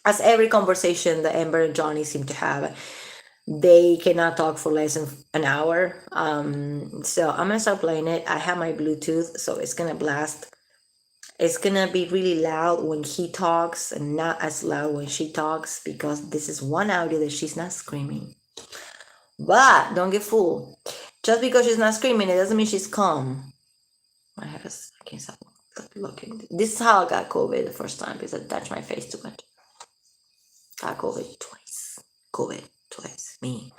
as every conversation that Amber and Johnny seem to have, they cannot talk for less than an hour. So I'm gonna start playing it. I have my Bluetooth, so it's gonna blast. It's gonna be really loud when he talks and not as loud when she talks, because this is one audio that she's not screaming. But don't get fooled. Just because she's not screaming, it doesn't mean she's calm. I can't stop looking. This is how I got COVID the first time, because I touched my face too much. Got COVID twice. COVID twice. Me.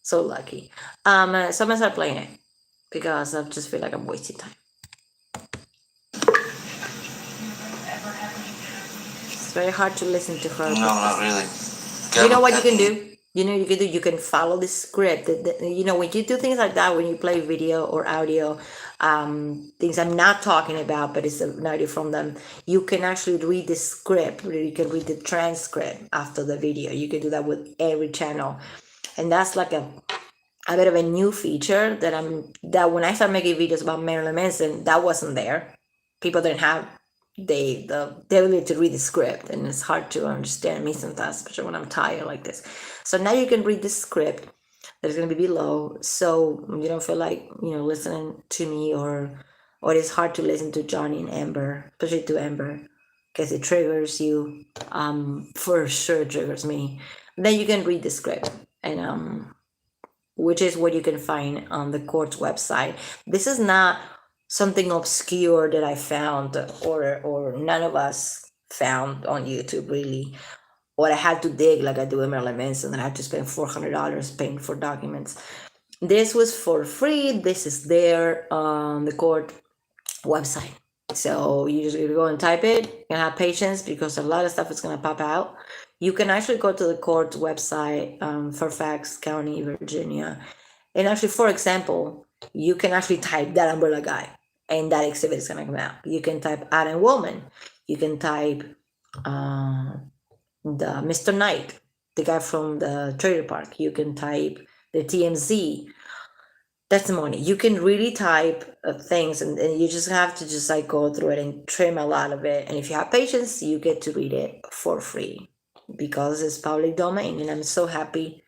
So lucky. So I'm gonna start playing it because I just feel like I'm wasting time. It's very hard to listen to her. No, not really. You know what you can do? You can follow the script. When you do things like that, when you play video or audio, things I'm not talking about, but it's an audio from them, you can actually read the script, or you can read the transcript after the video. You can do that with every channel. And that's like a bit of a new feature that when I started making videos about Marilyn Manson, that wasn't there. People didn't have the ability to read the script, and it's hard to understand me sometimes, especially when I'm tired like this. So now you can read the script that's going to be below, so you don't feel like listening to me, or it's hard to listen to Johnny and Amber, especially to Amber, because it triggers you. For sure triggers me. Then you can read the script, and which is what you can find on the court's website. This is not something obscure that I found, or none of us found on YouTube, really. Or I had to dig like I do in Marilyn Manson, and I had to spend $400 paying for documents. This was for free. This is there on the court website. So you just go and type it and have patience, because a lot of stuff is going to pop out. You can actually go to the court's website, Fairfax County, Virginia. And actually, for example, you can actually type that umbrella guy, and that exhibit is going to come out. You can type Adam Woolman. You can type the Mr. Knight, the guy from the trailer park. You can type the TMZ testimony. You can really type things, and you just have to just like go through it and trim a lot of it. And if you have patience, you get to read it for free, because it's public domain. And I'm so happy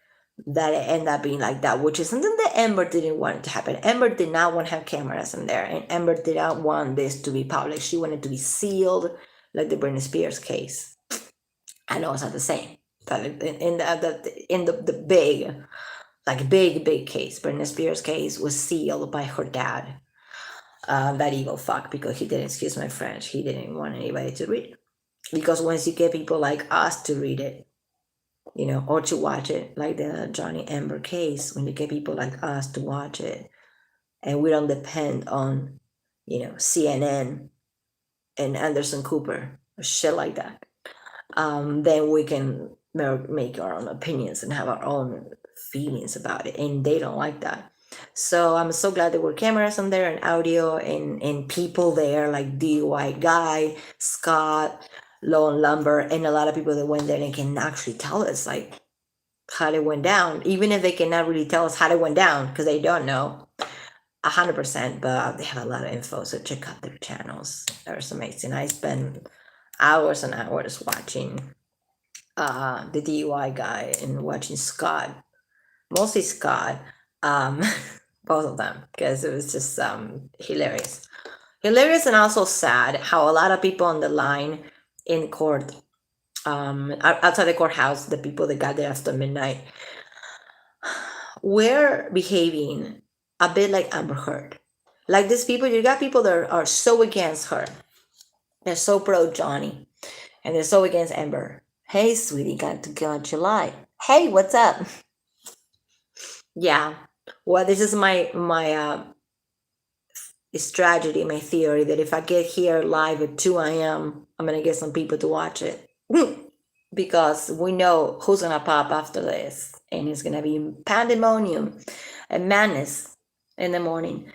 that it ended up being like that, which is something that Amber didn't want it to happen. Amber did not want to have cameras in there, and Amber did not want this to be public. She wanted to be sealed, like the Britney Spears case. I know it's not the same, but in the big, like big case, Britney Spears case was sealed by her dad. That evil fuck, because he didn't, excuse my French, he didn't want anybody to read it. Because once you get people like us to read it, or to watch it, like the Johnny Amber case, when you get people like us to watch it, and we don't depend on, CNN and Anderson Cooper or shit like that, then we can make our own opinions and have our own feelings about it, and they don't like that. So I'm so glad there were cameras on there, and audio, and people there, like DUI guy, Scott, Lone Lumber, and a lot of people that went there and can actually tell us like how they went down, even if they cannot really tell us how they went down, because they don't know 100%, but they have a lot of info. So check out their channels. They're amazing. I spend hours and hours watching the DUI guy and watching Scott, mostly Scott, both of them, because it was just hilarious. Hilarious, and also sad how a lot of people on the line in court, outside the courthouse, the people that got there after midnight, were behaving a bit like Amber Heard. Like these people, you got people that are so against her. They're so pro Johnny, and they're so against Amber. Hey, sweetie, got to go in July. Hey, what's up? Yeah. Well, this is my strategy, my theory, that if I get here live at 2 a.m., I'm going to get some people to watch it. Because we know who's going to pop after this. And it's going to be pandemonium and madness in the morning.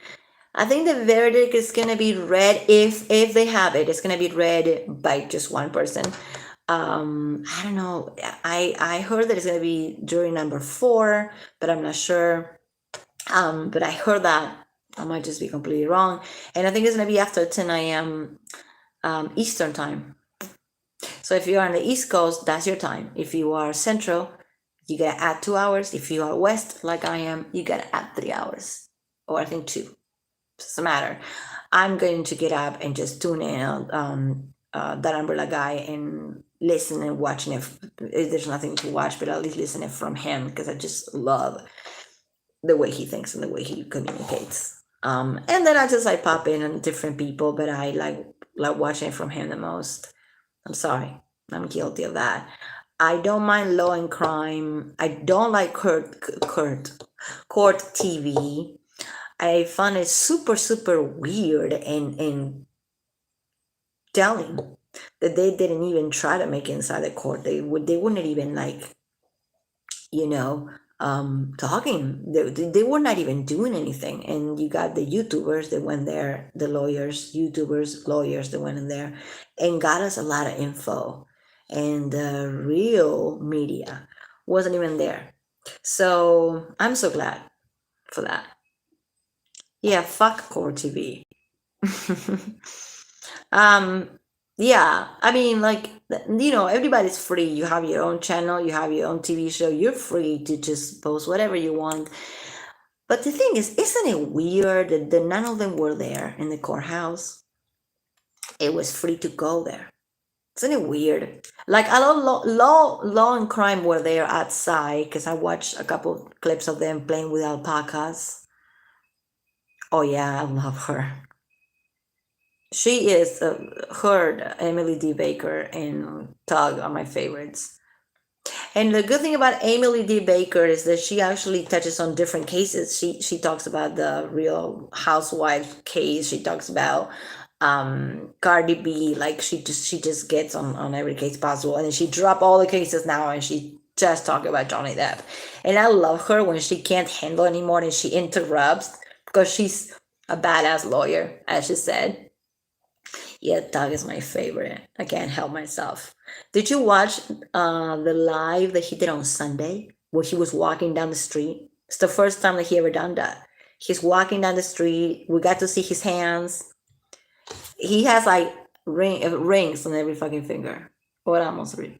I think the verdict is going to be read, if they have it, it's going to be read by just one person. I don't know. I heard that it's going to be jury number 4, but I'm not sure. But I heard that. I might just be completely wrong. And I think it's going to be after 10 a.m. Eastern time. So if you're on the East Coast, that's your time. If you are Central, you gotta add 2 hours. If you are West, like I am, you gotta add 3 hours, or I think two. Doesn't matter. I'm going to get up and just tune in on that Umbrella guy and listen and watching it. There's nothing to watch, but at least listen it from him because I just love the way he thinks and the way he communicates. And then I just like pop in on different people, but I like watching it from him the most. I'm sorry, I'm guilty of that. I don't mind law and crime. I don't like court TV. I found it super super weird and telling that they didn't even try to make it inside the court. They wouldn't even like, you know, talking. They were not even doing anything. And you got the YouTubers that went there, the lawyers, YouTubers, lawyers that went in there and got us a lot of info. And the real media wasn't even there. So I'm so glad for that. Yeah, fuck core TV. um, yeah, I mean, like, everybody's free. You have your own channel, you have your own TV show, you're free to just post whatever you want. But the thing is, isn't it weird that none of them were there in the courthouse? It was free to go there. Isn't it weird? Like, a lot of law and crime were there outside because I watched a couple clips of them playing with alpacas. Oh, yeah, I love her. She is her, Emily D. Baker, and Tug are my favorites. And the good thing about Emily D. Baker is that she actually touches on different cases. She talks about the Real Housewife case. She talks about Cardi B. Like she just gets on every case possible, and then she drop all the cases now, and she just talk about Johnny Depp. And I love her when she can't handle anymore and she interrupts because she's a badass lawyer, as she said. Yeah, Doug is my favorite. I can't help myself. Did you watch the live that he did on Sunday where he was walking down the street? It's the first time that he ever done that. He's walking down the street. We got to see his hands. He has like rings on every fucking finger, or almost every.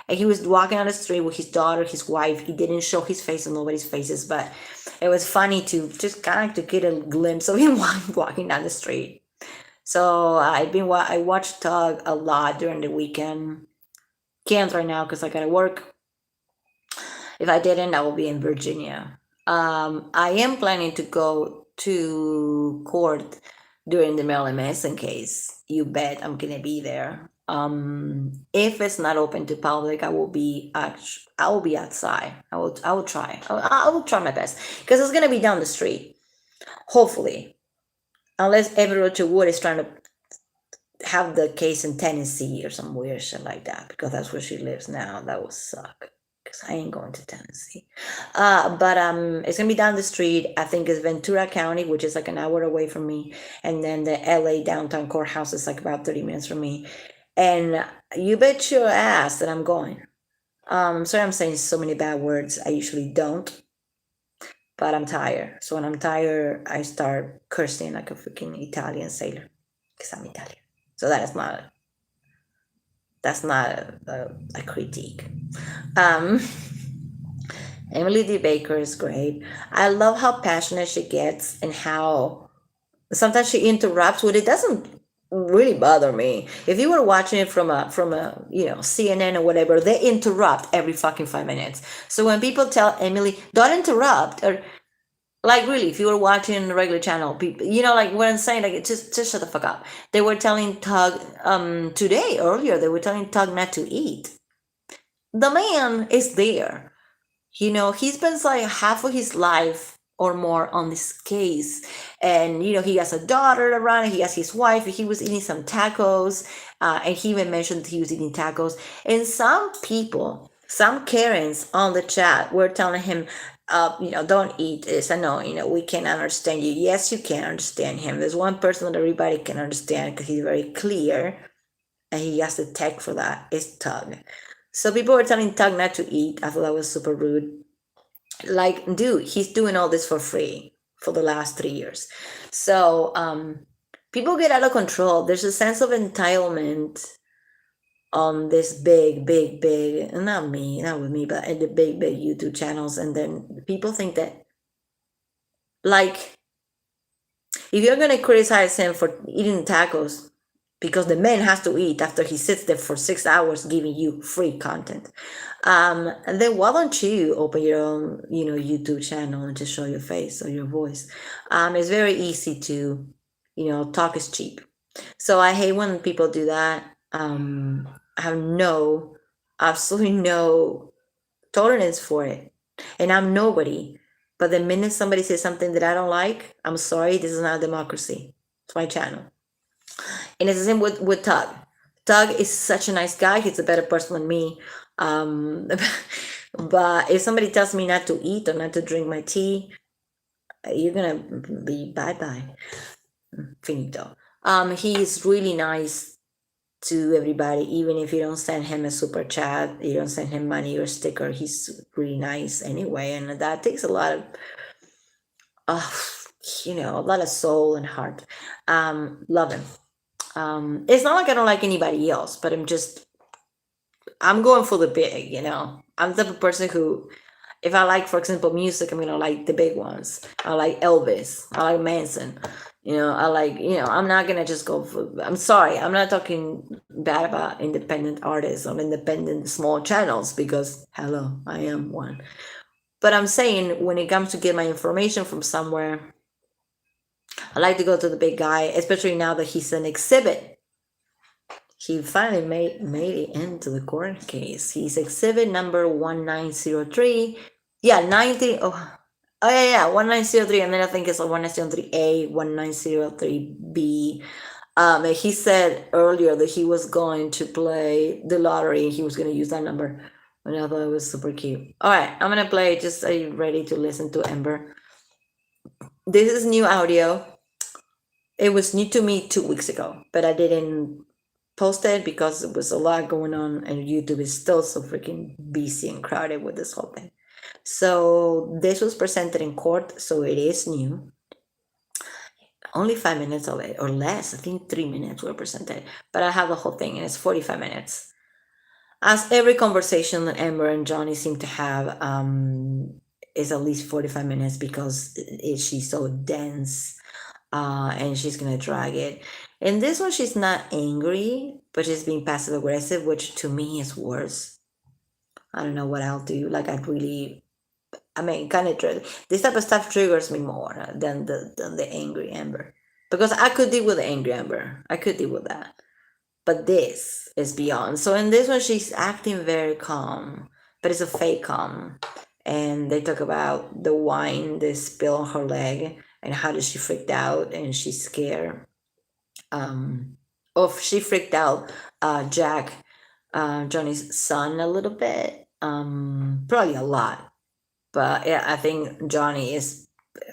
And he was walking on the street with his daughter, his wife. He didn't show his face on nobody's faces, but it was funny to just kind of to get a glimpse of him walking down the street. So I watched Tug a lot during the weekend. Can't right now because I gotta work. If I didn't, I will be in Virginia. I am planning to go to court during the Maryland Manson case. You bet I'm gonna be there. If it's not open to public, I will be outside. I will try. I will try my best because it's gonna be down the street. Hopefully, unless Everett Roger Wood is trying to have the case in Tennessee or some weird shit like that because that's where she lives now. That would suck because I ain't going to Tennessee. But it's gonna be down the street. I think it's Ventura County, which is like an hour away from me, and then the LA downtown courthouse is like about 30 minutes from me. And you bet your ass that I'm going. Sorry, I'm saying so many bad words. I usually don't, but I'm tired. So when I'm tired, I start cursing like a freaking Italian sailor because I'm Italian. So that's not a critique. Um, Emily D. Baker is great. I love how passionate she gets and how sometimes she interrupts with it. Doesn't really bother me. If you were watching it from a CNN or whatever, they interrupt every fucking 5 minutes. So when people tell Emily, don't interrupt, or like really, if you were watching the regular channel, people, like what I'm saying, like just shut the fuck up. They were telling Tug today earlier. They were telling Tug not to eat. The man is there. He spends like half of his life or more on this case, and he has a daughter around. He has his wife. He was eating some tacos, and he even mentioned he was eating tacos. And some people, some Karens on the chat were telling him, don't eat this. I know, we can understand you. Yes, you can understand him. There's one person that everybody can understand because he's very clear and he has the tech for that. It's Tug. So people were telling Tug not to eat. I thought that was super rude. Like, dude, he's doing all this for free for the last 3 years. So people get out of control. There's a sense of entitlement on this big, not me, not with me, but in the big YouTube channels, and then people think that, like, if you're gonna criticize him for eating tacos, because the man has to eat after he sits there for 6 hours giving you free content, then why don't you open your own, YouTube channel and just show your face or your voice? It's very easy to, talk is cheap. So I hate when people do that. I have absolutely no tolerance for it. And I'm nobody. But the minute somebody says something that I don't like, I'm sorry, this is not a democracy. It's my channel. And it's the same with Tug. Tug is such a nice guy. He's a better person than me. But if somebody tells me not to eat or not to drink my tea, you're gonna be bye-bye. Finito. He's really nice to everybody, even if you don't send him a super chat, you don't send him money or sticker. He's really nice anyway, and that takes a lot of a lot of soul and heart. Love him. It's not like I don't like anybody else, but I'm going for the big, I'm the type of person who, if I like, for example, music, I'm gonna like the big ones. I like Elvis. I like Manson. I like, I'm not gonna just go for. I'm sorry, I'm not talking bad about independent artists or independent small channels, because hello, I am one. But I'm saying, when it comes to get my information from somewhere, I like to go to the big guy, especially now that he's an exhibit. He finally made it into the court case. He's exhibit number 1903. Yeah, 19. Oh yeah, 1903, and then I think it's like 1903A, 1903B. He said earlier that he was going to play the lottery and he was going to use that number. And I thought it was super cute. All right, I'm gonna play. Just, are you ready to listen to Ember? This is new audio. It was new to me 2 weeks ago, but I didn't post it because it was a lot going on, and YouTube is still so freaking busy and crowded with this whole thing. So this was presented in court, so it is new. Only 5 minutes of it, or less. I think 3 minutes were presented, but I have the whole thing, and it's 45 minutes. As every conversation that Amber and Johnny seem to have is at least 45 minutes, because she's so dense, and she's gonna drag it. In this one, she's not angry, but she's being passive aggressive, which to me is worse. I don't know what I'll do. Like, kind of this type of stuff triggers me more than the angry Amber, because I could deal with the angry Amber. I could deal with that, but this is beyond. So in this one, she's acting very calm, but it's a fake calm. And they talk about the wine they spill on her leg, and how does she freaked out and she's scared. She freaked out Jack, Johnny's son, a little bit, probably a lot. But yeah, I think Johnny is,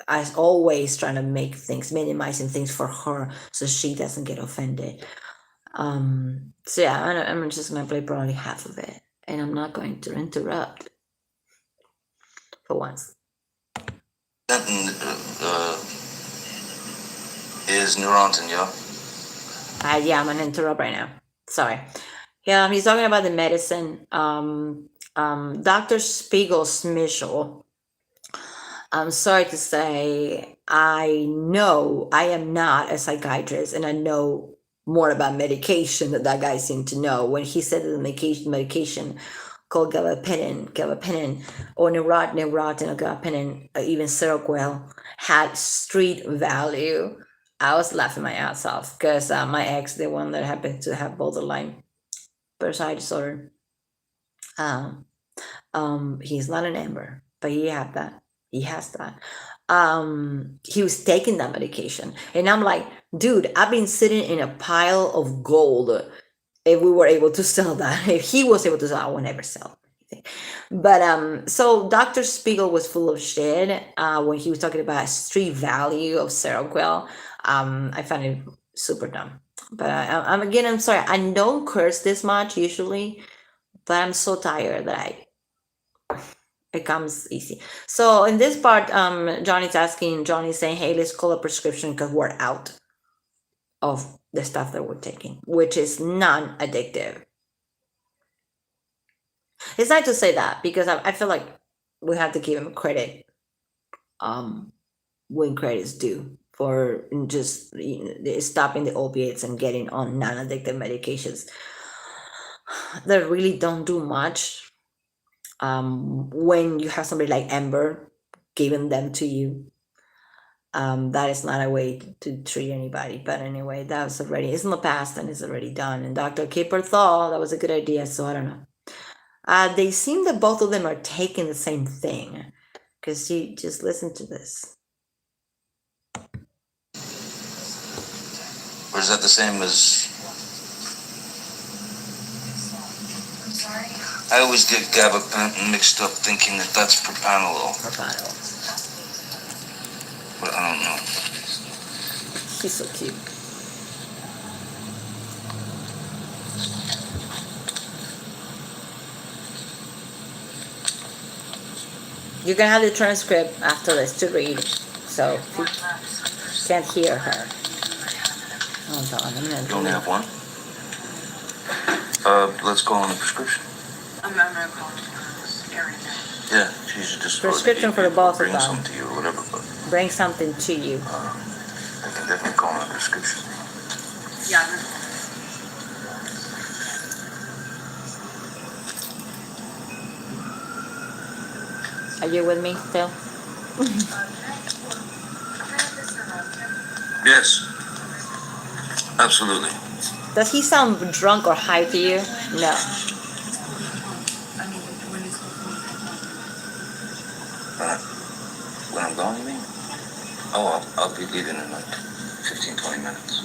as always, trying to minimizing things for her so she doesn't get offended. So yeah, I'm just gonna play probably half of it, and I'm not going to interrupt for once. Is Neurontin, yeah? Yeah, I'm gonna interrupt right now. Sorry. Yeah, he's talking about the medicine. Dr. Spiegel Smichel. I'm sorry to say, I know I am not a psychiatrist, and I know more about medication than that guy seemed to know. When he said that the medication called gabapentin, or Neurontin or gabapentin, even Seroquel, had street value, I was laughing my ass off, because my ex, the one that happened to have borderline personality disorder, he's not an Amber, but he has that. He was taking that medication, and I'm like, dude, I've been sitting in a pile of gold. If we were able to sell that, if he was able to sell, I would never sell anything. But so Dr. Spiegel was full of shit when he was talking about street value of Seroquel. I found it super dumb. But I'm sorry, I don't curse this much usually, but I'm so tired that it comes easy. So in this part, Johnny's saying, hey, let's call a prescription because we're out of the stuff that we're taking, which is non-addictive. It's not to say that because I feel like we have to give him credit when credit's due for just stopping the opiates and getting on non-addictive medications that really don't do much. When you have somebody like Amber giving them to you, that is not a way to treat anybody. But anyway, that was already, it's in the past and it's already done. And Dr. Kipper thought that was a good idea, so I don't know. They seem that both of them are taking the same thing. Because you just listen to this. Or is that the same as? I always get gabapentin mixed up thinking that that's propanolol. Propanolol. But I don't know. She's so cute. You can have the transcript after this to read, so if you can't hear her. Hold on, I'm gonna You only have one? Let's go on the prescription. I'm gonna call Erin. Yeah, she should just prescription for the both of bring them. something to you or whatever. But Bring something to you. I can definitely call on a prescription. Yeah. Are you with me still? Yes, absolutely. Does he sound drunk or high to you? No. When I'm gone, you mean? Oh, I'll be leaving in like 15, 20 minutes.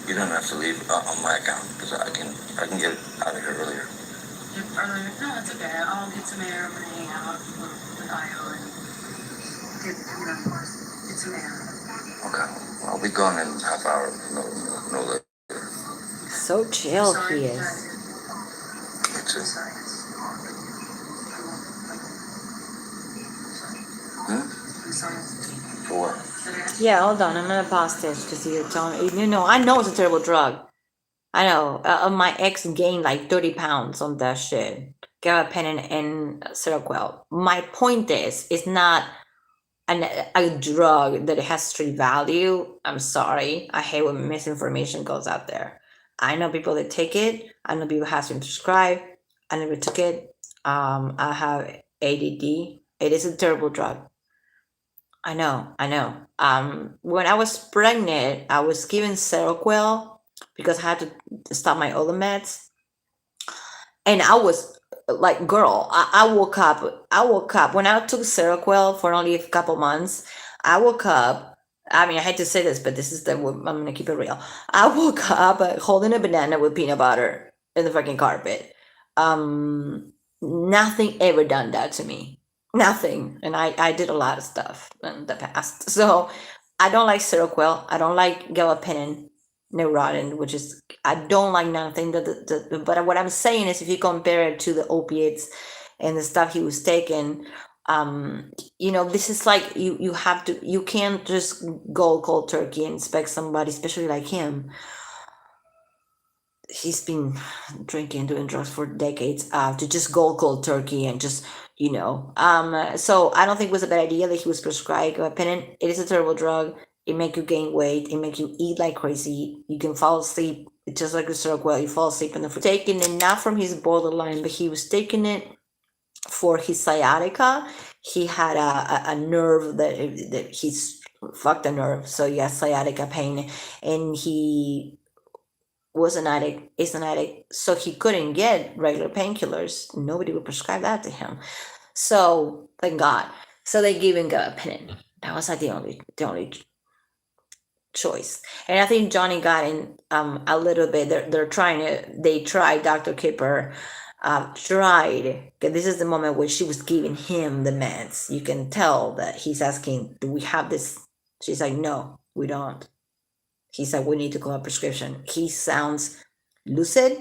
You don't have to leave on my account because I can get out of here earlier. Earlier? No, it's okay. I'll get some air. I'm gonna hang out with Io and get some air. Okay, I'll be gone in a half hour. No later. So chill he is. That's it. Sorry. I'm sorry. For what? Yeah, hold on. I'm gonna pause this because you're telling me. I know it's a terrible drug. I know. My ex gained like 30 pounds on that shit. Gabapentin and Seroquel. My point is, it's not a drug that has street value. I'm sorry. I hate when misinformation goes out there. I know people that take it. I know people have been prescribed. I never took it. I have ADD. It is a terrible drug. I know. When I was pregnant, I was given Seroquel because I had to stop my other meds, and I was like, girl, I woke up. I woke up when I took Seroquel for only a couple months. I woke up. I mean, I hate to say this, but this is the. I'm gonna keep it real. I woke up holding a banana with peanut butter in the fucking carpet. Nothing ever done that to me. Nothing, and I did a lot of stuff in the past. So I don't like Seroquel. I don't like gabapentin, Neurontin, which is I don't like nothing. But what I'm saying is, if you compare it to the opiates and the stuff he was taking, this is like you can't just go cold turkey and expect somebody, especially like him. He's been drinking, doing drugs for decades, to just go cold turkey and just so I don't think it was a bad idea that he was prescribed gabapentin. It is a terrible drug. It make you gain weight. It make you eat like crazy. You can fall asleep. It's just like a stroke. Well, you fall asleep in the taking it not from his borderline, but he was taking it for his sciatica. He had a nerve that he's fucked a nerve, so he has sciatica pain, and he was an addict, is an addict, so he couldn't get regular painkillers. Nobody would prescribe that to him. So thank God. So they gave him gabapentin. That was like the only choice. And I think Johnny got in a little bit. They tried. Dr. Kipper tried. This is the moment where she was giving him the meds. You can tell that he's asking, "Do we have this?" She's like, "No, we don't." He said, "We need to call a prescription." He sounds lucid.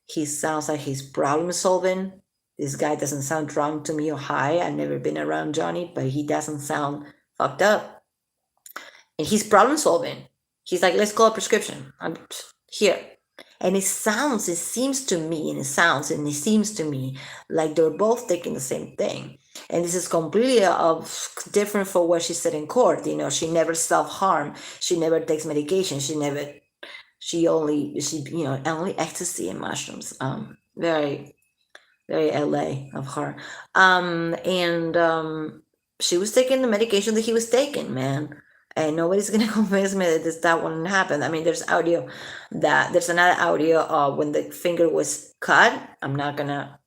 He sounds like he's problem solving. This guy doesn't sound drunk to me or high. I've never been around Johnny, but he doesn't sound fucked up. And he's problem solving. He's like, "Let's call a prescription. I'm here." And it seems to me, and it seems to me like they're both taking the same thing. And this is completely different from what she said in court. You know, she never self-harm. She never takes medication. Only ecstasy and mushrooms. Very, very LA of her. And she was taking the medication that he was taking, man. And nobody's gonna convince me that that wouldn't happen. I mean, there's another audio when the finger was cut. I'm not gonna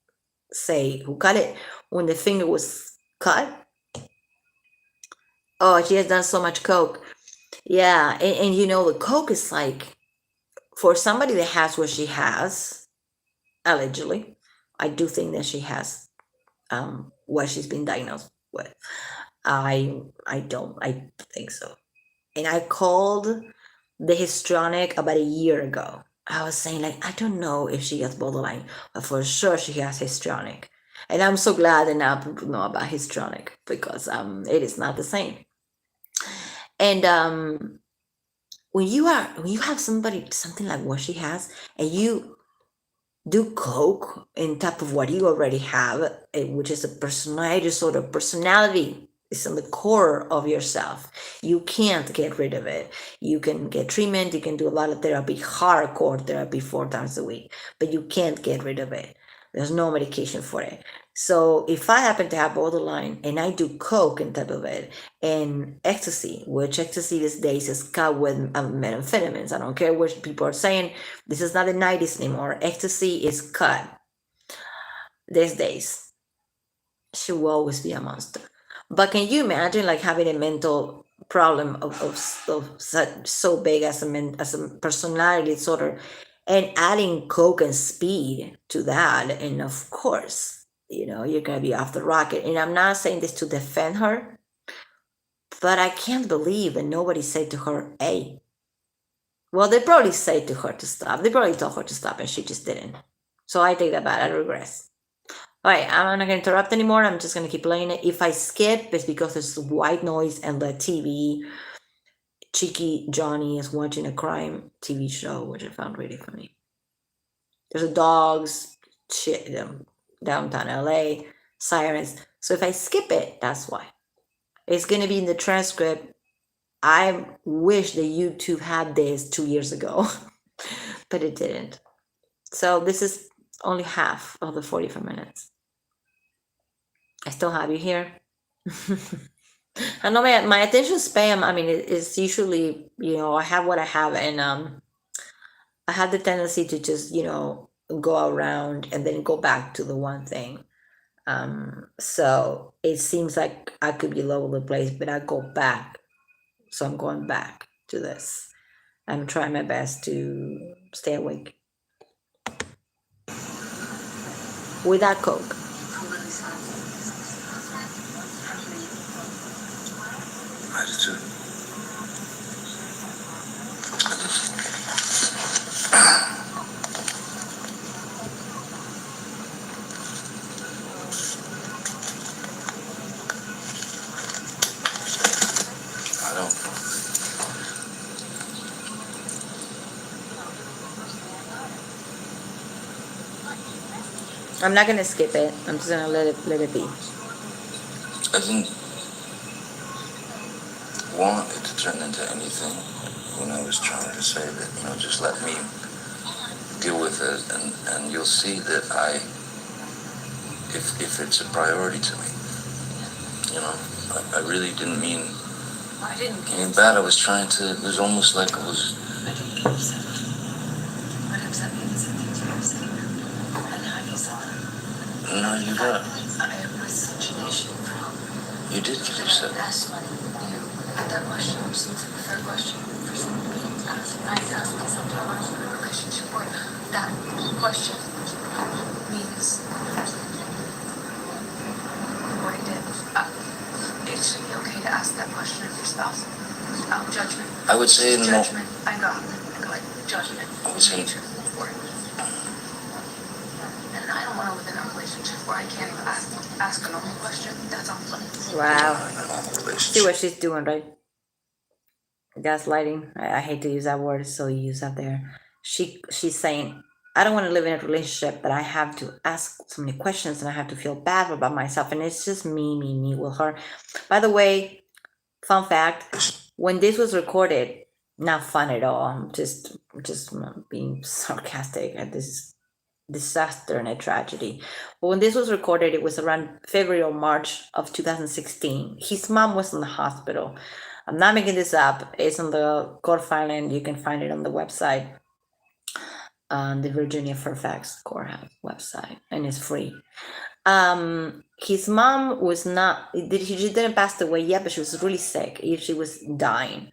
say who cut it. When the finger was cut, oh, she has done so much coke. Yeah, and you know, the coke is like, for somebody that has what she has, allegedly, I do think that she has what she's been diagnosed with. I don't think so. And I called the histrionic about a year ago. I was saying, like, I don't know if she has borderline, but for sure she has histrionic. And I'm so glad that now people know about histrionic, because it is not the same. And when you have something like what she has, and you do coke in top of what you already have, which is a personality. It's in the core of yourself. You can't get rid of it. You can get treatment, you can do a lot of therapy, hardcore therapy 4 times a week, but you can't get rid of it. There's no medication for it. So if I happen to have borderline and I do coke on top of it, and ecstasy, which ecstasy these days is cut with methamphetamines. I don't care what people are saying. This is not the 90s anymore. Ecstasy is cut these days. She will always be a monster. But can you imagine like having a mental problem of so big as a personality disorder, and adding coke and speed to that? And of course, you're gonna be off the rocket. And I'm not saying this to defend her, but I can't believe that nobody said to her, hey. Well, they probably said to her to stop. They probably told her to stop, and she just didn't. So I take that back. I regress. All right, I'm not going to interrupt anymore. I'm just going to keep playing it. If I skip, it's because there's white noise and the TV. Cheeky Johnny is watching a crime TV show, which I found really funny. There's a dogs, shit, downtown LA, sirens. So if I skip it, that's why. It's going to be in the transcript. I wish that YouTube had this 2 years ago, but it didn't. So this is only half of the 45 minutes. I still have you here. I know my attention span, I mean, it's usually, I have what I have, and I have the tendency to just, go around and then go back to the one thing. So it seems like I could be all over the place, but I go back. So I'm going back to this. I'm trying my best to stay awake. Without coke. Attitude. I don't. I'm not gonna skip it. I'm just gonna let it be. I didn't want it to turn into anything when I was trying to say that, just let me deal with it, and you'll see that if it's a priority to me, I really didn't mean anything bad. I was trying to, it was almost like it was. No, you got. You did get upset. That question, which seems like the third question. I don't think I asked something about the relationship, or that question means what he did. It should be okay to ask that question of your spouse without judgment. I would say judgment. I got judgment. I would say. And I don't want to live in a relationship where I can't even ask a normal question. That's unpleasant. Wow. See what she's doing, right? Gaslighting. I hate to use that word, so used up there. she's saying, I don't want to live in a relationship that I have to ask so many questions and I have to feel bad about myself. And it's just me with her. By the way, fun fact, when this was recorded, not fun at all. I'm just being sarcastic at this disaster and a tragedy. But when this was recorded, it was around February or March of 2016. His mom was in the hospital. I'm not making this up. It's on the court filing. You can find it on the website, on the Virginia Fairfax courthouse website, and it's free. His mom was not, she didn't pass away yet, but she was really sick. She was dying.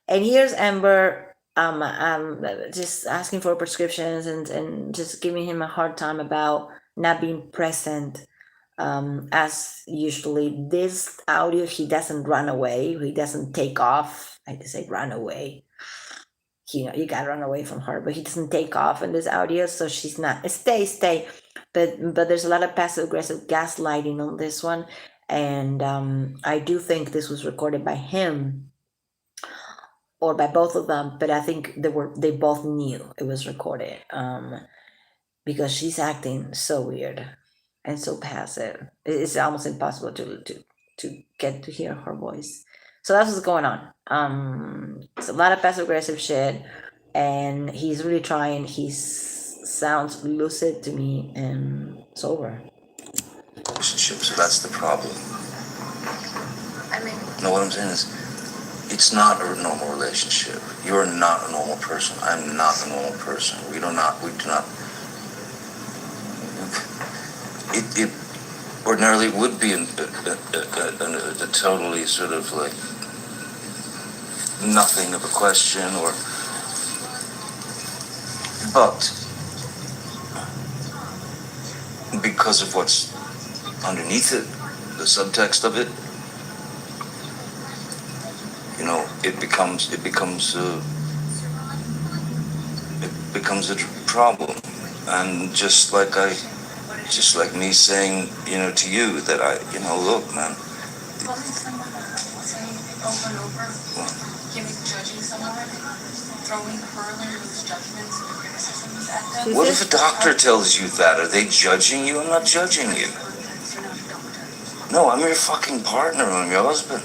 And here's Amber just asking for prescriptions and just giving him a hard time about not being present. As usually, this audio, he doesn't run away, he doesn't take off. I just say run away. You gotta run away from her, but he doesn't take off in this audio, so she's not stay. But there's a lot of passive aggressive gaslighting on this one, and I do think this was recorded by him or by both of them, but I think they both knew it was recorded, because she's acting so weird and so passive. It's almost impossible to get to hear her voice. So that's what's going on. It's a lot of passive aggressive shit, and he's really trying. He sounds lucid to me and sober. Relationship, so that's the problem. I mean, no, what I'm saying is, it's not a normal relationship. You're not a normal person. I'm not a normal person. We do not. It ordinarily would be a totally sort of like nothing of a question, but because of what's underneath it, the subtext of it, it becomes a problem. And just like me saying, to you that look, man. Wasn't someone saying over and over, judging someone, hurling those judgments and criticisms at them? What if a doctor tells you that? Are they judging you? I'm not judging you. You're not a doctor. No, I'm your fucking partner. I'm your husband.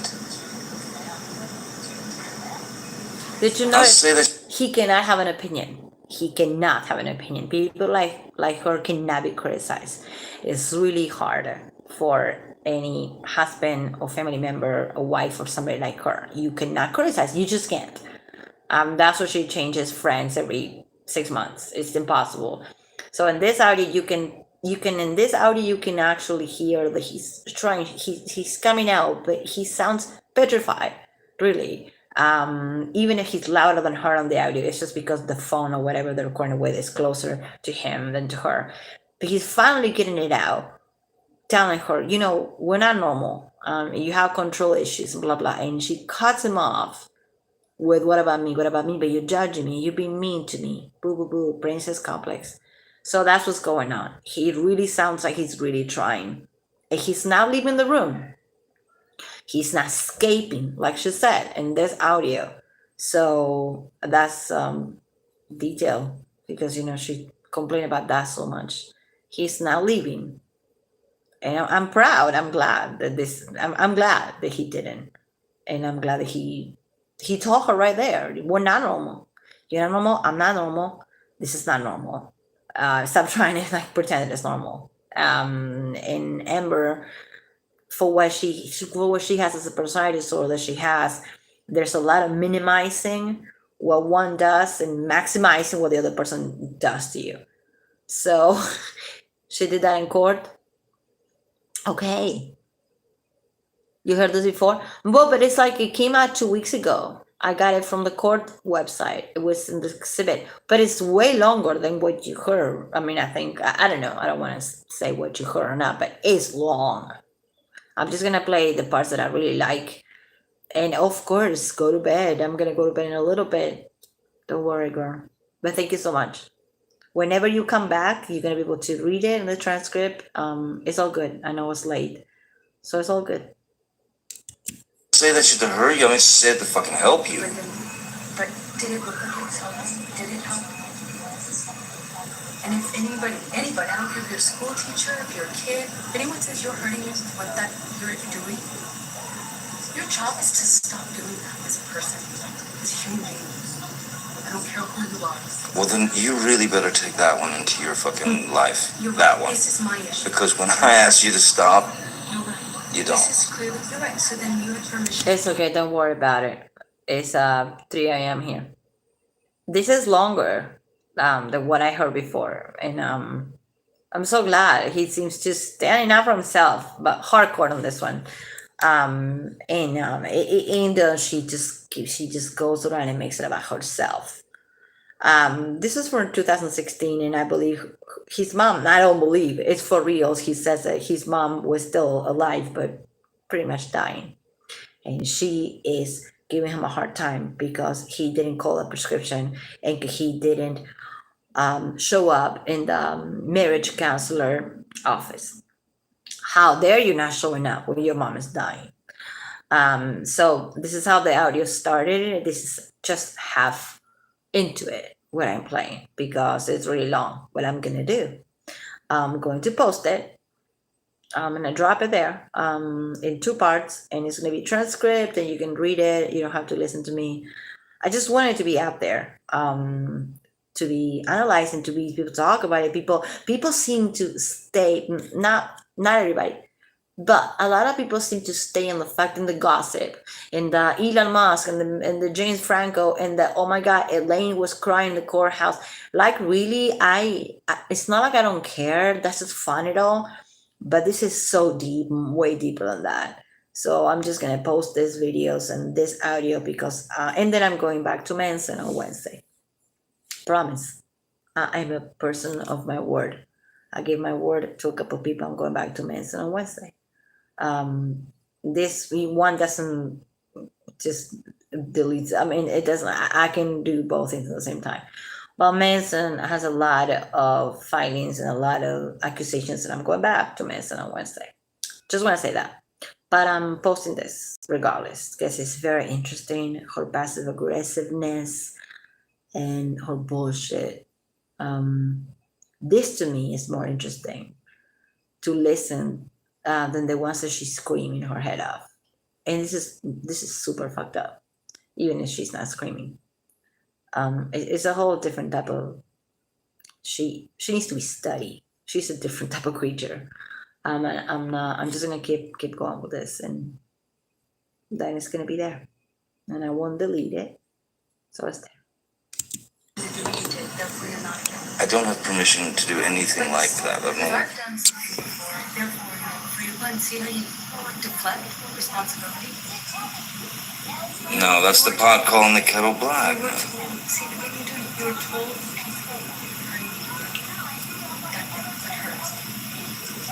Did you know I'll say that. He cannot have an opinion? He cannot have an opinion. People like her cannot be criticized. It's really hard for any husband or family member, a wife or somebody like her. You cannot criticize. You just can't. That's why she changes friends every 6 months. It's impossible. So in this audio, you can actually hear that he's trying. He's coming out, but he sounds petrified. Really. Even if he's louder than her on the audio, it's just because the phone or whatever they're recording with is closer to him than to her. But he's finally getting it out, telling her, we're not normal. You have control issues, blah, blah. And she cuts him off with, what about me? What about me? But you're judging me. You're being mean to me. Boo, boo, boo. Princess complex. So that's what's going on. He really sounds like he's really trying. And he's not leaving the room. He's not escaping, like she said in this audio. So that's detail, because she complained about that so much. He's not leaving, and I'm proud. I'm glad that I'm glad that he didn't, and I'm glad that he told her right there, we're not normal. You're not normal. I'm not normal. This is not normal. Stop trying to pretend it's normal. And Amber, for what she has as a personality disorder that she has, there's a lot of minimizing what one does and maximizing what the other person does to you. So she did that in court. Okay, you heard this before? Well, but it's like it came out 2 weeks ago. I got it from the court website. It was in the exhibit, but it's way longer than what you heard. I mean, I think, I don't know. I don't want to say what you heard or not, but it's long. I'm just gonna play the parts that I really like. And of course, go to bed. I'm gonna go to bed in a little bit. Don't worry, girl. But thank you so much. Whenever you come back, you're gonna be able to read it in the transcript. It's all good. I know it's late, so it's all good. Say that shit to her. I mean, say it to fucking help you. But did it look like it helped? Did it help? And if anybody, I don't care if you're a school teacher, if you're a kid, if anyone says you're hurting you with what that you're doing, your job is to stop doing that as a person, as a human being. I don't care who you are. Well, then you really better take that one into your fucking life. You're that right. one. This is my issue. Because when I asked you to stop, You're right. you don't. This is clearly, you're right. So then you have permission. It's okay, don't worry about it. It's 3 a.m. here. This is longer than what I heard before, and I'm so glad he seems to standing up for himself, but hardcore on this one. And she just goes around and makes it about herself. This is from 2016, and I believe his mom. I don't believe it's for real. He says that his mom was still alive, but pretty much dying, and she is giving him a hard time because he didn't call a prescription and he didn't show up in the marriage counselor office. How dare you not showing up when your mom is dying? So this is how the audio started. This is just half into it what I'm playing because it's really long. What I'm gonna do, I'm going to post it. I'm gonna drop it there in 2 parts, and it's gonna be transcript, and you can read it. You don't have to listen to me. I just want it to be out there, to be analyzed and to be people talk about it. People seem to stay, not everybody, but a lot of people seem to stay on the fact and the gossip and the Elon Musk and the James Franco and the, oh my God, Elaine was crying in the courthouse. Like really, it's not like I don't care. That's just fun at all. But this is so deep, way deeper than that. So I'm just gonna post these videos and this audio because, and then I'm going back to Manson on Wednesday. Promise. I'm a person of my word. I gave my word to a couple of people. I'm going back to Manson on Wednesday. This one doesn't just delete. I mean, it doesn't. I can do both things at the same time. Well, Manson has a lot of filings and a lot of accusations, and I'm going back to Manson on Wednesday. Just want to say that. But I'm posting this regardless because it's very interesting. Her passive aggressiveness and her bullshit. This to me is more interesting to listen than the ones that she's screaming her head off. And this is super fucked up, even if she's not screaming. It's a whole different type of. She needs to be studied. She's a different type of creature. I'm not. I'm just gonna keep going with this, and then it's gonna be there, and I won't delete it, so it's there. I don't have permission to do anything like that. I mean, I've done something before, therefore, for you, and see how you deflect responsibility. no, that's the pot calling the kettle black. You were told, see the way you do it, you were told people hurting you. That hurts.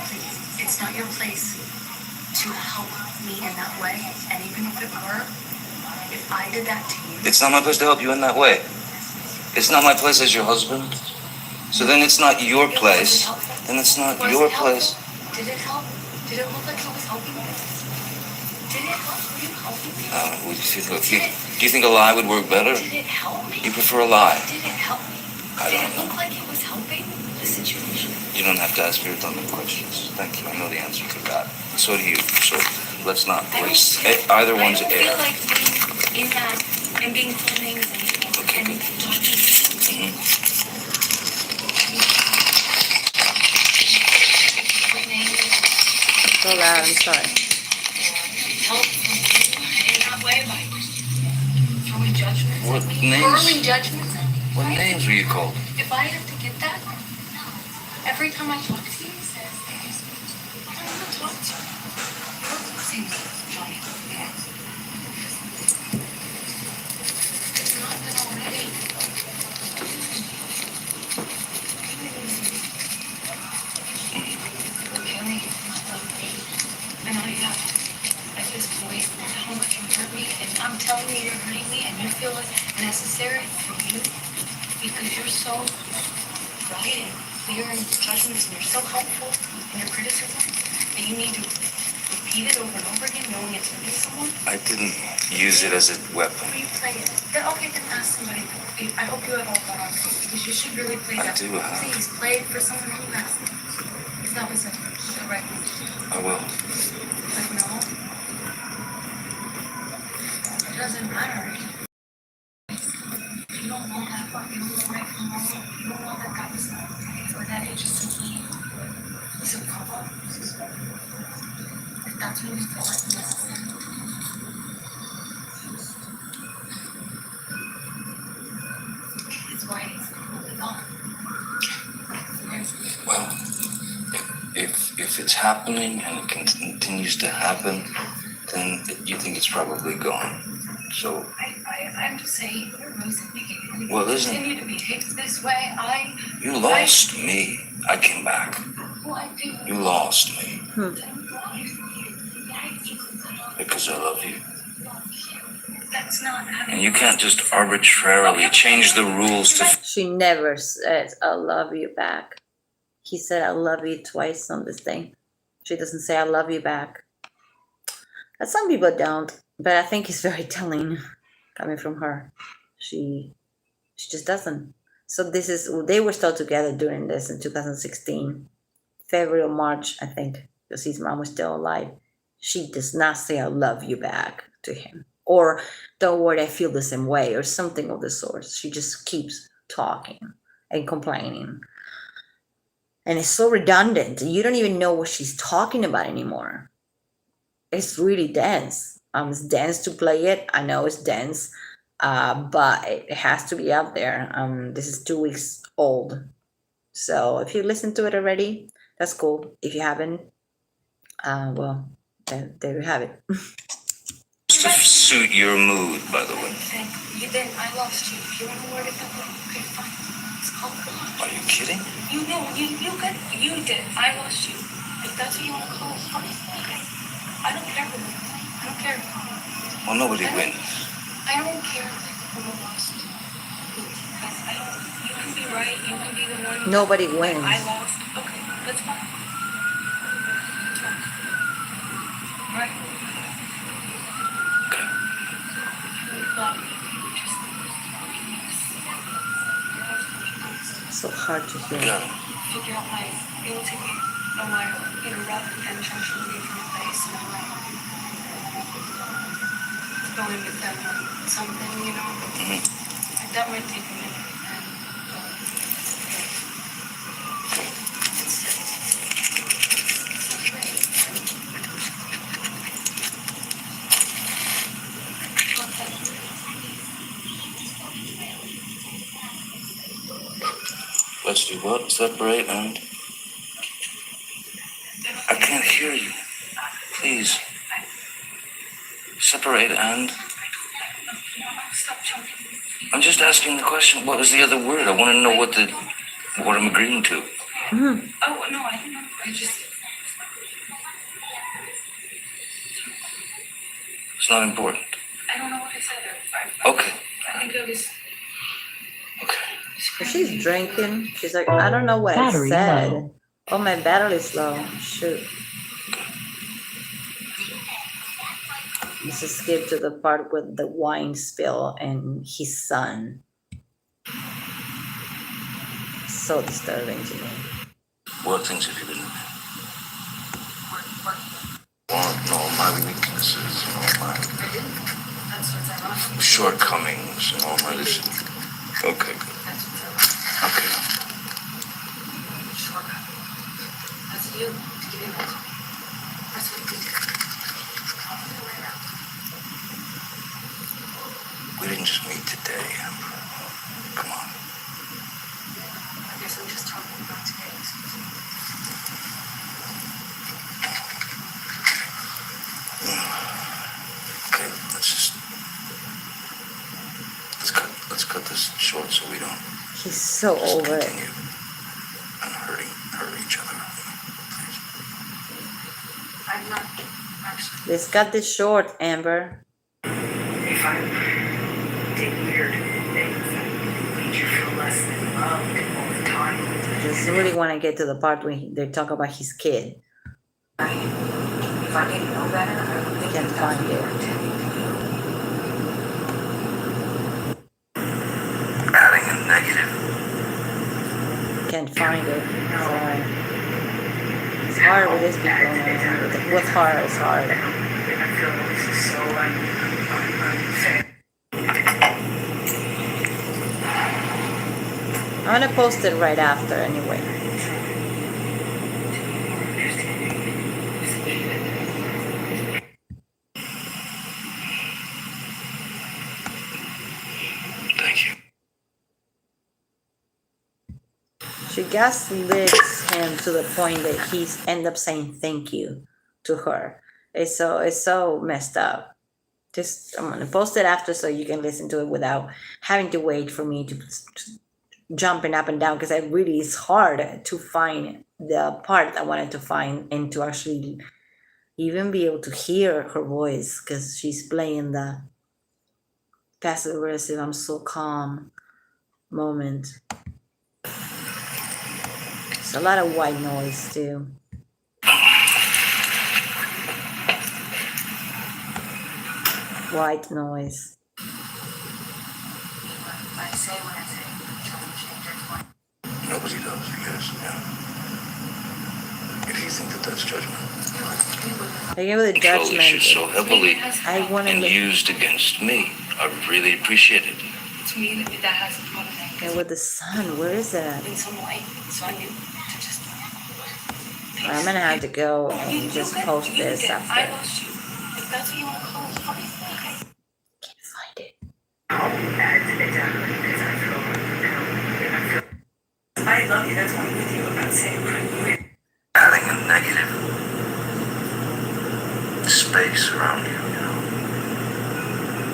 Please, it's not your place to help me in that way, and even if it were, if I did that to you. It's not my place to help you in that way. It's not my place as your husband. So then it's not your place. Then it's not your place. Did it help? Did it look like it was helping you? Did it help? Were you helping me? Do you think a lie would work better? Did it help me? You prefer a lie? Did it help me? I Did don't it know. look like it was helping the situation? You don't have to ask me redundant questions. Thank you. I know the answer to that. So do you. So let's not waste either one's I don't air. feel like being in that and being told things and talking. So loud. I'm sorry. Help in that way by throwing judgments What at me, names? hurling judgments at me. What names were you called? If I have to get that, every time I talk to you, I don't want to talk to you. See, Johnny, it's not been already. Kelly, I know you have at this point how much you hurt me, and I'm telling you you're hurting me, and you feel it's necessary for you because you're so right and clear in judgments, and you're so helpful in your criticism that you need to repeat it over and over again, knowing it's hurting someone? I didn't use it as a weapon. You play it. Then okay, then ask somebody. I hope you have all that on tape because you should really play I that. do have. Please play it for someone who has it. It's not what's right. I will. Like no. It doesn't matter. You don't want that fucking right from wrong. You don't want that guy to stop. Or that it just simply is a cover. If that's what you feel like necessary. It's why it's moving on. Well, if it's happening and it continues to happen, then you think it's probably gone. So. I'm just saying, you're losing me. Well, isn't continue to behave this way. You lost me. I came back. Well, I do. You lost me. Because I love you. That's not having. And you can't just arbitrarily change the rules to. She never says, I love you back. He said, I love you twice on this thing. She doesn't say, I love you back. And some people don't, but I think it's very telling coming from her. She just doesn't. So they were still together doing this in 2016, February or March, I think, because his mom was still alive. She does not say, I love you back to him. Or, don't worry, I feel the same way, or something of the sort. She just keeps talking and complaining. And it's so redundant. You don't even know what she's talking about anymore. It's really dense. It's dense to play it. I know it's dense, but it has to be out there. This is 2 weeks old. So if you listened to it already, that's cool. If you haven't, well, then there you have it. To suit your mood, by the way. Then I lost you. If you want to word it that way, okay, fine. It's called God. Are you kidding? You know, you did. I lost you. If that's what you want to call it, fine. Okay. I don't care I don't care. Well, nobody wins. I don't care who lost. You can be right. You can be the one. Nobody wins. I lost. Okay, that's fine. That's fine. Right. Okay. So hard to hear. Yeah. Figure out my. It will take me a while. Rough and transitioning from a place and I'm like going with them on something, Like that might take a minute. Let's do what? Separate and. I can't hear you. Please. Separate and. I'm just asking the question. What was the other word? I want to know what I'm agreeing to. Mm-hmm. Oh no, I don't know. It's not important. I don't know what I said. Okay. I think it was. Okay. She's drinking. She's like, I don't know what Battery I said. low. Oh, my battery's low. Shoot. Let's just skip to the part with the wine spill and his son. So disturbing to me. What things have you been doing? All my weaknesses and all my shortcomings and all my this. Okay, good. Okay. That's you. That's what you did. We didn't just meet today. Come on. I guess I'm just talking about today. Okay, let's cut this short so we don't He's so over it. continue and hurt each other. I'm not actually. Let's cut this short, Amber. If I did weird things that made you feel less than loved all the time. I just really want to get to the part when they talk about his kid. I if I didn't know better, I would think Can't that that's find what you it. were intending to do. Adding a negative. Can't find it. Sorry. It's hard with these people, man. With her, it's hard. I feel this is so unfair. I'm gonna post it right after anyway. Thank you. She gaslights him to the point that he's end up saying thank you to her. It's so messed up. Just I'm gonna post it after so you can listen to it without having to wait for me to jumping up and down, because it really is hard to find the part I wanted to find and to actually even be able to hear her voice, because she's playing the passive aggressive I'm so calm moment. It's a lot of white noise too. White noise. I say what I say. Don't change your mind. Nobody does, I guess, yeah. If you think that that's judgment. I give it the Control judgment. issues so heavily I want to and used against me. I really appreciate it. To me, that has a problem. Yeah, with the sun. Where is it at? In some light, so I knew to just. I'm gonna have to go and just post this I after. lost you. If that's what you want to call it, fine. Can't find it. I love you. That's why I'm with you. I'm not saying we're Adding a negative space around you, you know.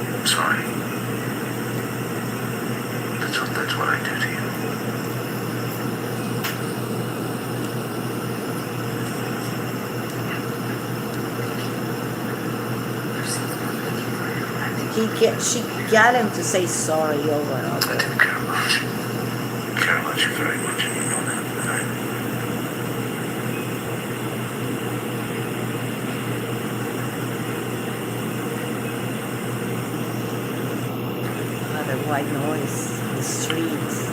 I'm sorry. That's what I do to you. She got him to say sorry over and I over. do care about you. I care about you very much, and you know that. The white noise, the streets.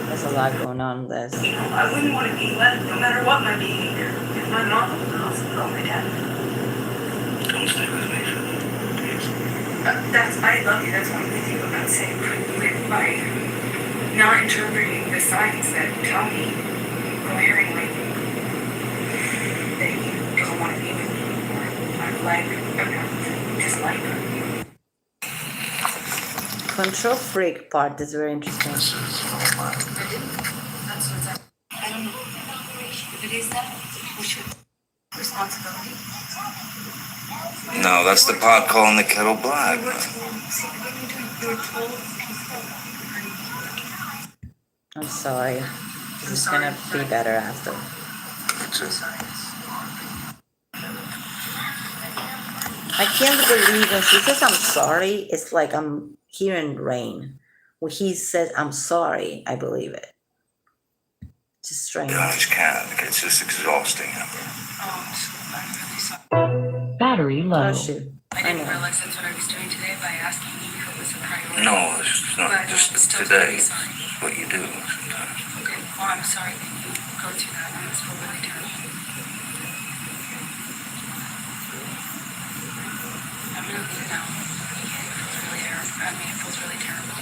There's a lot going on in this. You know, I wouldn't want to be left no matter what my behavior. If my mom was in the hospital, my dad. Don't stay with me, please. I love you. That's why I'm with you. I'm not saying by not interpreting the signs that tell me coherently that you don't want to be with me anymore. I'm like, dislike. Control freak part is very interesting. This is all mine. That's what's up. I don't know. If it is that, what's your responsibility? No, that's the pot calling the kettle black. You were told. See, what are you doing? You were told people. I'm sorry. It's gonna be better after. It's a, I can't believe when she says I'm sorry, it's like I'm hearing rain. When he says I'm sorry, I believe it. It's just strange. you always can. It's just exhausting. Oh, I'm really sorry. Battery Oh low. shoot. I I didn't know. realize that's what I was doing today by asking you if it was a priority. No, it's not But just still today. very sorry. What you do sometimes. Okay, well, I'm sorry that you go through that. I must feel really terrible. I'm gonna leave now. It feels really terrible.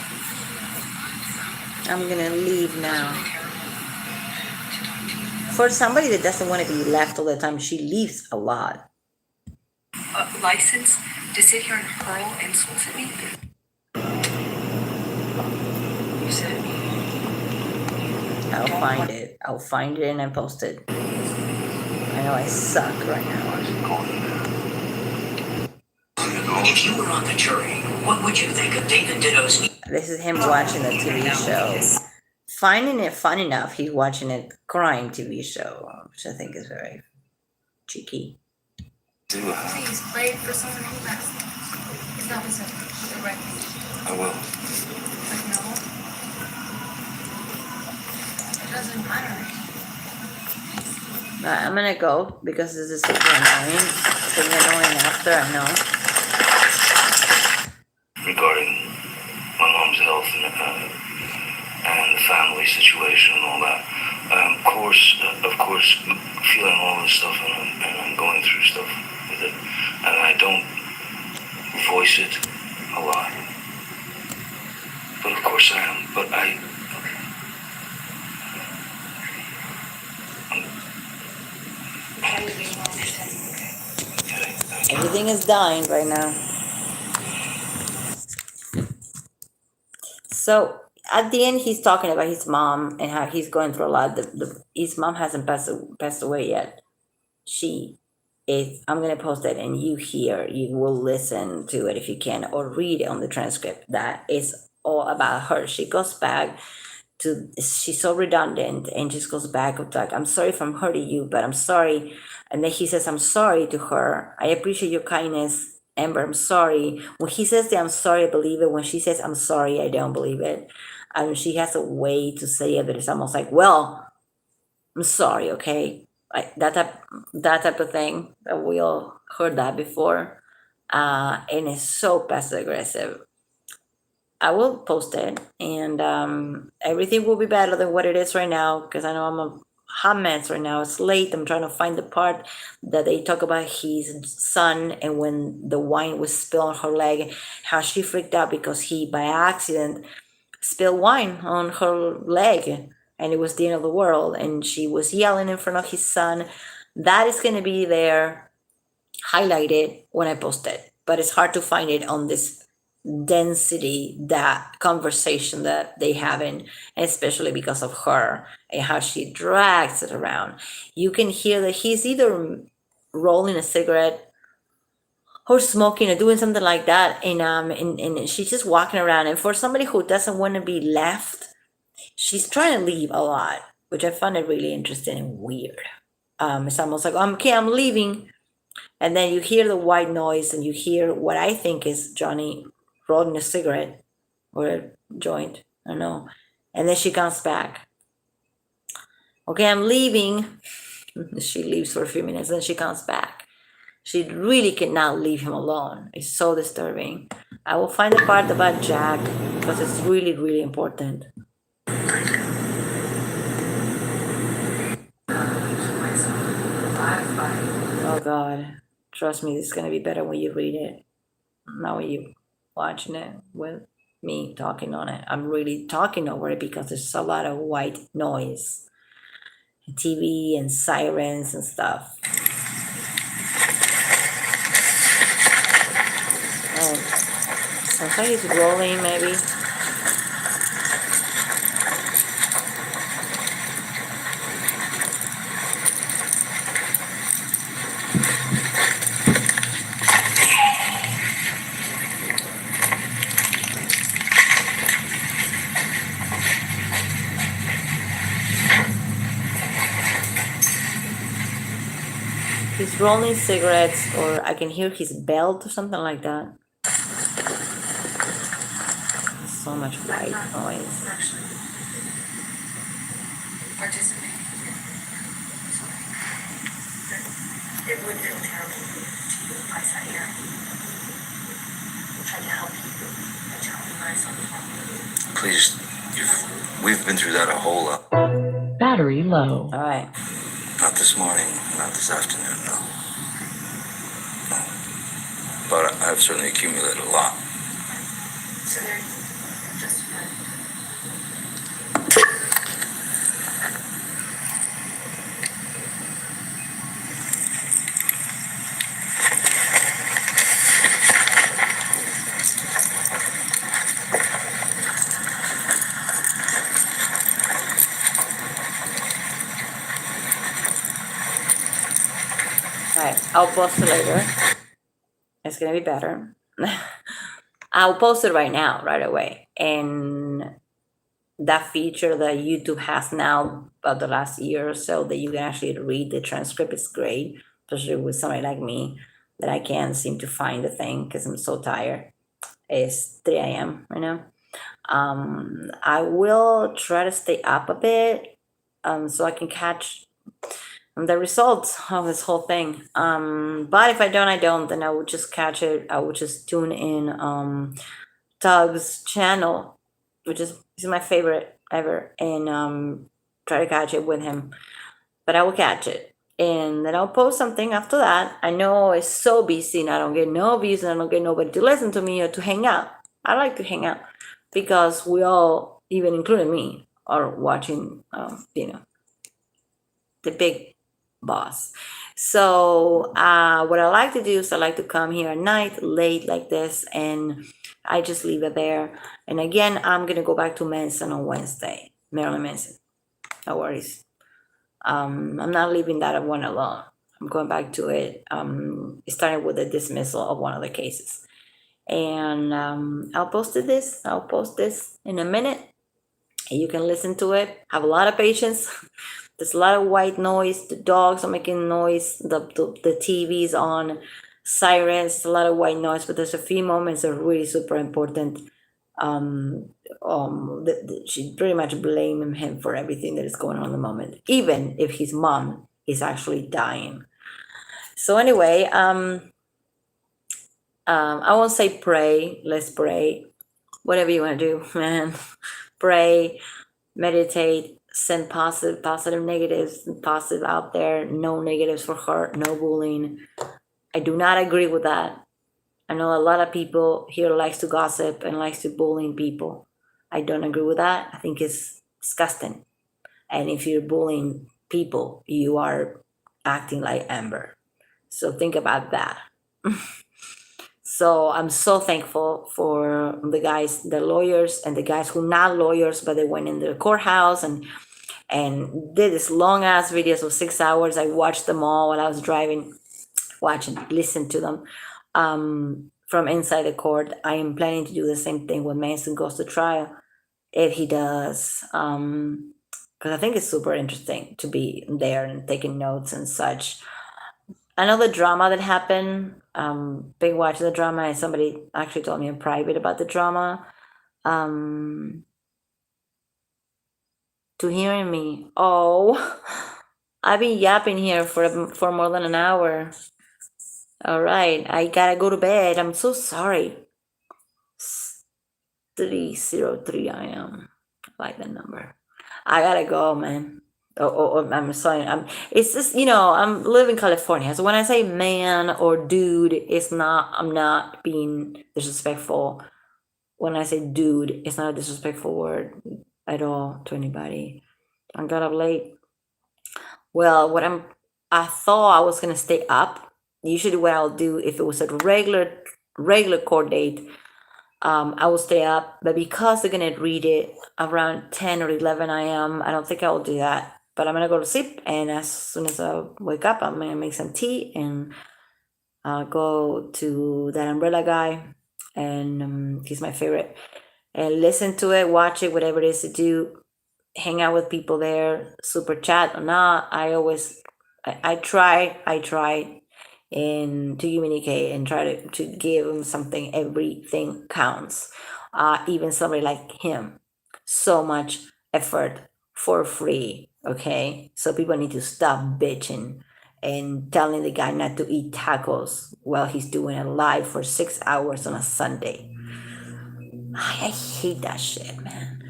I'm gonna leave now. Really terrible to talk to you. For somebody that doesn't want to be left all the time, she leaves a lot. License to sit here and hurl insults at me? You said I'll find it. I'll find it and I post it. I know I suck right now. If you were on the jury, what would you think of David Ditto's? This is him watching a TV show. Finding it fun enough, he's watching a crime TV show, which I think is very cheeky. please pray for someone who has. It's not the right thing to do. I will. But no. It doesn't matter. I'm gonna go because this is super annoying. It's gonna be annoying after, I know. Regarding my mom's health and the family situation and all that. Of course, feeling all this stuff and I'm going through stuff with it, and I don't voice it a lot. But of course I am. But Everything is dying right now. So at the end, he's talking about his mom and how he's going through a lot. His mom hasn't passed away yet. She is. I'm gonna post it, and you will listen to it if you can, or read it on the transcript. That is all about her. She goes back to. She's so redundant, and just goes back of like, I'm sorry if I'm hurting you, but I'm sorry. And then he says, I'm sorry to her. I appreciate your kindness, Amber. I'm sorry. When he says that I'm sorry, I believe it. When she says I'm sorry, I don't believe it. I mean, she has a way to say it that it's almost like, well, I'm sorry, okay? Like that type of thing. We all heard that before. And it's so passive aggressive. I will post it, and everything will be better than what it is right now because I know I'm a hot mess right now. It's late. I'm trying to find the part that they talk about his son and when the wine was spilled on her leg, how she freaked out because he by accident spilled wine on her leg and it was the end of the world and she was yelling in front of his son. That is going to be there highlighted when I post it, but it's hard to find it on this density, that conversation that they having, and especially because of her and how she drags it around. You can hear that he's either rolling a cigarette or smoking or doing something like that, and she's just walking around. And for somebody who doesn't want to be left, she's trying to leave a lot, which I find it really interesting and weird. It's almost like, okay, I'm leaving, and then you hear the white noise and you hear what I think is Johnny rolling a cigarette or a joint, I don't know. And then she comes back. Okay, I'm leaving. She leaves for a few minutes, then she comes back. She really cannot leave him alone. It's so disturbing. I will find the part about Jack because it's really, really important. Oh God, trust me, it's gonna be better when you read it. Not when you watching it with me talking on it. I'm really talking over it because there's a lot of white noise, TV and sirens and stuff. Sounds like it's rolling maybe. He's rolling cigarettes, or I can hear his belt or something like that. So much white noise. Actually, participating. Sorry. It would feel terrible to you if I sat here. Tried to help you. I tell you guys on the phone. please, we've been through that a whole lot. Battery low. All right. Not this morning, not this afternoon, no. But I've certainly accumulated a lot. So they're just All right. I'll post it later. It's gonna be better. I'll post it right now, right away. And that feature that YouTube has now about the last year or so that you can actually read the transcript is great, especially with somebody like me that I can't seem to find the thing because I'm so tired. It's 3 a.m. right now. I will try to stay up a bit so I can catch the results of this whole thing. But if I don't, I don't. Then I would just catch it. I would just tune in Tug's channel, which is he's my favorite ever, and try to catch it with him. But I will catch it, and then I'll post something after that. I know it's so busy, and I don't get no views, and I don't get nobody to listen to me or to hang out. I like to hang out because we all, even including me, are watching. The big boss. So what I like to do is I like to come here at night, late like this, and I just leave it there. And again, I'm gonna go back to Manson on Wednesday, Marilyn Manson. No worries. I'm not leaving that one alone. I'm going back to it. Starting with the dismissal of one of the cases, and I'll post this. I'll post this in a minute. You can listen to it. Have a lot of patience. There's a lot of white noise. The dogs are making noise. The TV's on. Sirens. A lot of white noise. But there's a few moments that are really super important. She pretty much blaming him for everything that is going on in the moment, even if his mom is actually dying. So anyway, I won't say pray. Let's pray. Whatever you want to do, man. Pray, meditate, send positive negatives, positive out there. No negatives for her, no bullying. I do not agree with that. I know a lot of people here likes to gossip and likes to bullying people. I don't agree with that. I think it's disgusting. And if you're bullying people, you are acting like Amber. So think about that. So I'm so thankful for the guys, the lawyers, and the guys who not lawyers, but they went in the courthouse and did this long ass videos of 6 hours. I watched them all while I was driving, watching, listen to them from inside the court. I am planning to do the same thing when Manson goes to trial, if he does, because I think it's super interesting to be there and taking notes and such. I know the drama that happened. Big watching the drama, and somebody actually told me in private about the drama. To hearing me. Oh, I've been yapping here for more than an hour. All right, I gotta go to bed. I'm so sorry. 303 I am. I like that number. I gotta go, man. I'm sorry. It's just, I'm living in California. So when I say man or dude, I'm not being disrespectful. When I say dude, it's not a disrespectful word at all to anybody. I got up late. Well, I thought I was gonna stay up. Usually what I'll do if it was a regular court date, I will stay up, but because they're gonna read it around 10 or 11 a.m., I don't think I will do that. But I'm gonna go to sleep, and as soon as I wake up, I'm gonna make some tea and go to that umbrella guy, and he's my favorite, and listen to it, watch it, whatever it is to do, hang out with people there, super chat or not. I try and to communicate and try to give him something. Everything counts. Even somebody like him, so much effort for free. Okay, so people need to stop bitching and telling the guy not to eat tacos while he's doing it live for 6 hours on a Sunday. I hate that shit, man.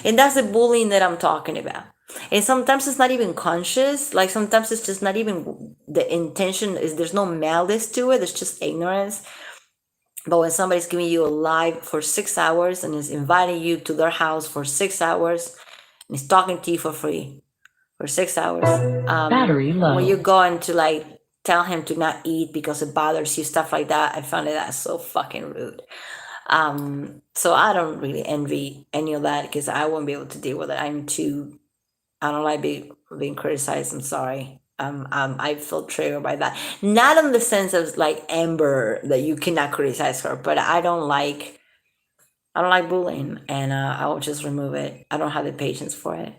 And that's the bullying that I'm talking about. And sometimes it's not even conscious. Like sometimes it's just not even the intention is there's no malice to it. It's just ignorance. But when somebody's giving you a live for 6 hours and is inviting you to their house for 6 hours and is talking to you for free for 6 hours, Battery low. when you're going to like tell him to not eat because it bothers you, stuff like that, I found that so fucking rude. So I don't really envy any of that because I won't be able to deal with it. I don't like being criticized. I'm sorry. I feel triggered by that. Not in the sense of like Amber that you cannot criticize her, but I don't like bullying, and I will just remove it. I don't have the patience for it.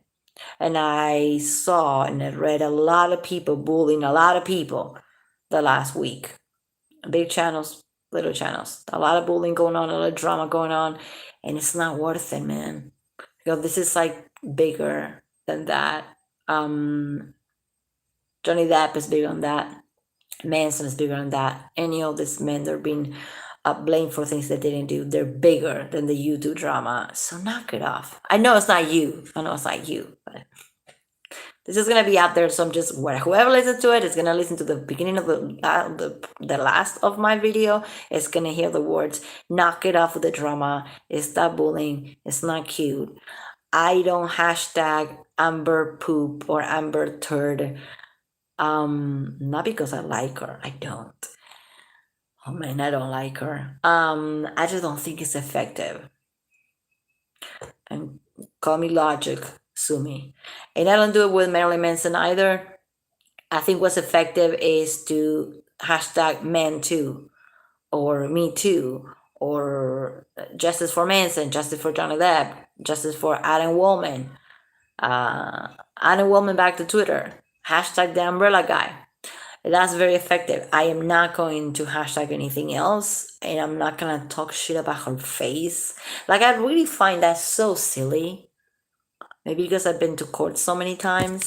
And I saw and I read a lot of people bullying a lot of people the last week. Big channels, little channels. A lot of bullying going on, a lot of drama going on, and it's not worth it, man. Because this is like bigger than that. Johnny Depp is bigger on that. Manson is bigger on that. Any of these men that are being blamed for things they didn't do, they're bigger than the YouTube drama. So knock it off. I know it's not you. I know it's not you, but this is gonna be out there. So I'm just whoever listens to it is gonna listen to the beginning of the last of my video. Is gonna hear the words "knock it off with the drama." Stop bullying. It's not cute. I don't hashtag Amber poop or Amber turd. Not because I like her. I don't. Oh man, I don't like her. I just don't think it's effective. And call me logic, sue me. And I don't do it with Marilyn Manson either. I think what's effective is to hashtag men too, or me too, or justice for Manson, justice for Johnny Depp, justice for Adam Woolman. Adam Woolman back to Twitter. Hashtag the umbrella guy. That's very effective. I am not going to hashtag anything else, and I'm not gonna talk shit about her face. Like, I really find that so silly. Maybe because I've been to court so many times.